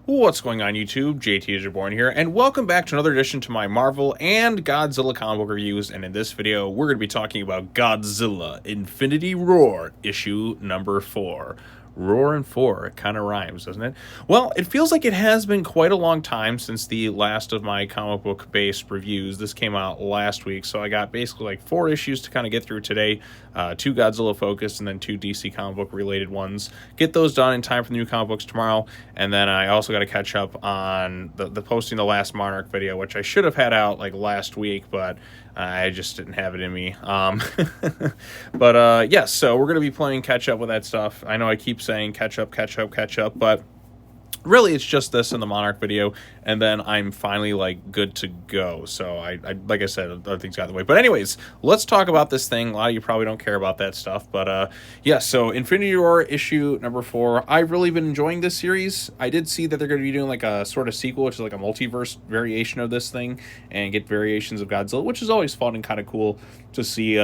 What's going on, YouTube? JT is Reborn here, and welcome back to another edition to my Marvel and Godzilla comic book reviews. And in this video, we're going to be talking about Godzilla Infinity Roar, issue number 4. Roar and 4, it kind of rhymes, doesn't it? Well, it feels like it has been quite a long time since the last of my comic book based reviews. This came out last week, so I got basically like 4 issues to kind of get through today. 2 Godzilla focused and then 2 DC comic book related ones. Get those done in time for the new comic books tomorrow. And then I also got to catch up on the posting the last Monarch video, which I should have had out like last week, but I just didn't have it in me. But yes, so we're going to be playing catch up with that stuff. I know I keep saying catch up, but really it's just this in the Monarch video, and then I'm finally like good to go. So I like I said, other things got in the way. But anyways, let's talk about this thing. A lot of you probably don't care about that stuff, but yeah, so Infinity Roar issue number 4. I've really been enjoying this series. I did see that they're going to be doing like a sort of sequel, which is like a multiverse variation of this thing, and get variations of Godzilla, which is always fun and kind of cool to see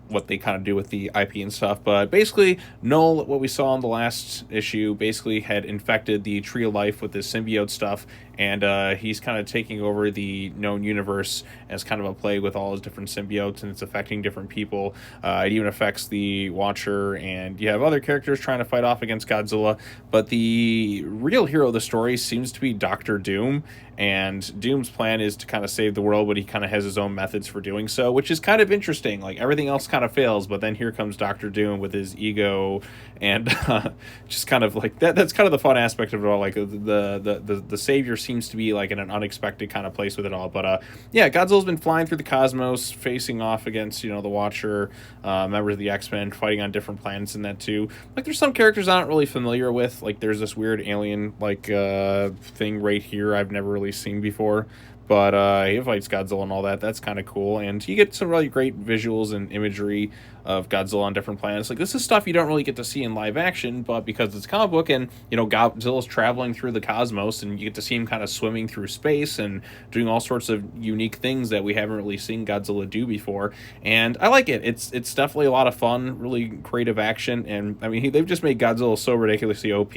what they kind of do with the IP and stuff. But basically, Null, what we saw in the last issue, basically had infected the Tree of Life with this symbiote stuff, and he's kind of taking over the known universe as kind of a play with all his different symbiotes, and it's affecting different people. It even affects the Watcher, and you have other characters trying to fight off against Godzilla, but the real hero of the story seems to be Dr. Doom, and Doom's plan is to kind of save the world, but he kind of has his own methods for doing so, which is kind of interesting. Like, everything else kind of fails, but then here comes Dr. Doom with his ego, and just kind of like that's kind of the fun aspect of it all. Like, the savior seems to be like in an unexpected kind of place with it all. But yeah, Godzilla's been flying through the cosmos, facing off against, you know, the Watcher, members of the X-Men, fighting on different planets in that too. Like, there's some characters I'm not really familiar with. Like, there's this weird alien like thing right here I've never really seen before, but he fights Godzilla and all that. That's kind of cool, and you get some really great visuals and imagery of Godzilla on different planets. Like, this is stuff you don't really get to see in live action, but because it's a comic book, and you know, Godzilla's traveling through the cosmos, and you get to see him kind of swimming through space and doing all sorts of unique things that we haven't really seen Godzilla do before. And I like it. It's definitely a lot of fun, really creative action, and I mean, they've just made Godzilla so ridiculously OP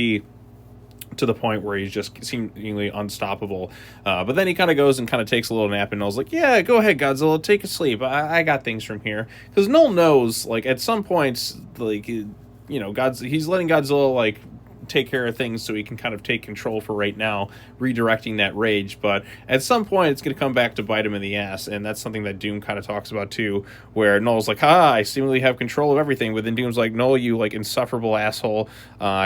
to the point where he's just seemingly unstoppable. But then he kind of goes and kind of takes a little nap, and Null's like, yeah, go ahead, Godzilla, take a sleep. I got things from here. Because Null knows, like, at some points, like, you know, he's letting Godzilla, like, take care of things so he can kind of take control for right now, redirecting that rage. But at some point it's going to come back to bite him in the ass, and that's something that Doom kind of talks about too, where Null's like, I seemingly have control of everything, but then Doom's like, Null, you like insufferable asshole.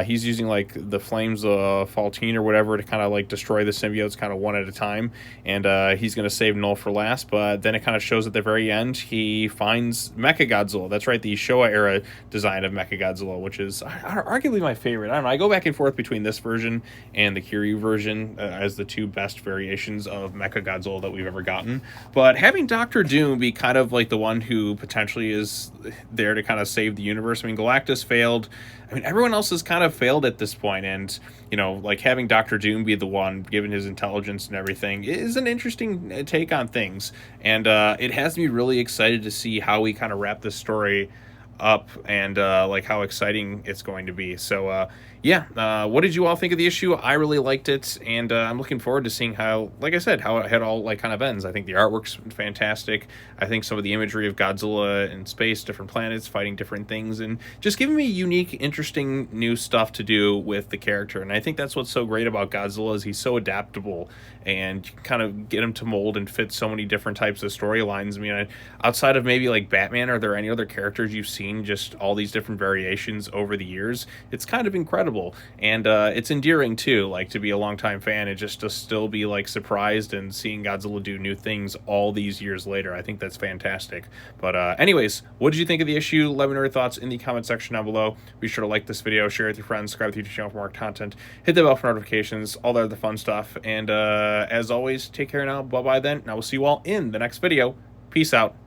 He's using like the flames of Faltine or whatever to kind of like destroy the symbiotes kind of one at a time, and he's going to save Null for last. But then it kind of shows at the very end he finds Mechagodzilla. That's right, the Showa era design of Mechagodzilla, which is arguably my favorite. I don't know, I go back and forth between this version and the Kiryu version as the 2 best variations of Mechagodzilla that we've ever gotten. But having Dr. Doom be kind of like the one who potentially is there to kind of save the universe. I mean, Galactus failed. I mean, everyone else has kind of failed at this point, and you know, like, having Dr. Doom be the one, given his intelligence and everything, is an interesting take on things, and it has me really excited to see how we kind of wrap this story up, and like how exciting it's going to be. So yeah, what did you all think of the issue? I really liked it, and I'm looking forward to seeing how, like I said, how it all like kind of ends. I think the artwork's fantastic. I think some of the imagery of Godzilla in space, different planets, fighting different things, and just giving me unique, interesting new stuff to do with the character. And I think that's what's so great about Godzilla, is he's so adaptable, and you can kind of get him to mold and fit so many different types of storylines. I mean, outside of maybe like Batman, are there any other characters you've seen just all these different variations over the years? It's kind of incredible, and it's endearing too, like, to be a longtime fan and just to still be like surprised and seeing Godzilla do new things all these years later. I think that's fantastic. But anyways, what did you think of the issue? Let me know your thoughts in the comment section down below. Be sure to like this video, share it with your friends, subscribe to the YouTube channel for more content, hit the bell for notifications, all that other fun stuff, and as always, take care now. Bye bye then, and I will see you all in the next video. Peace out.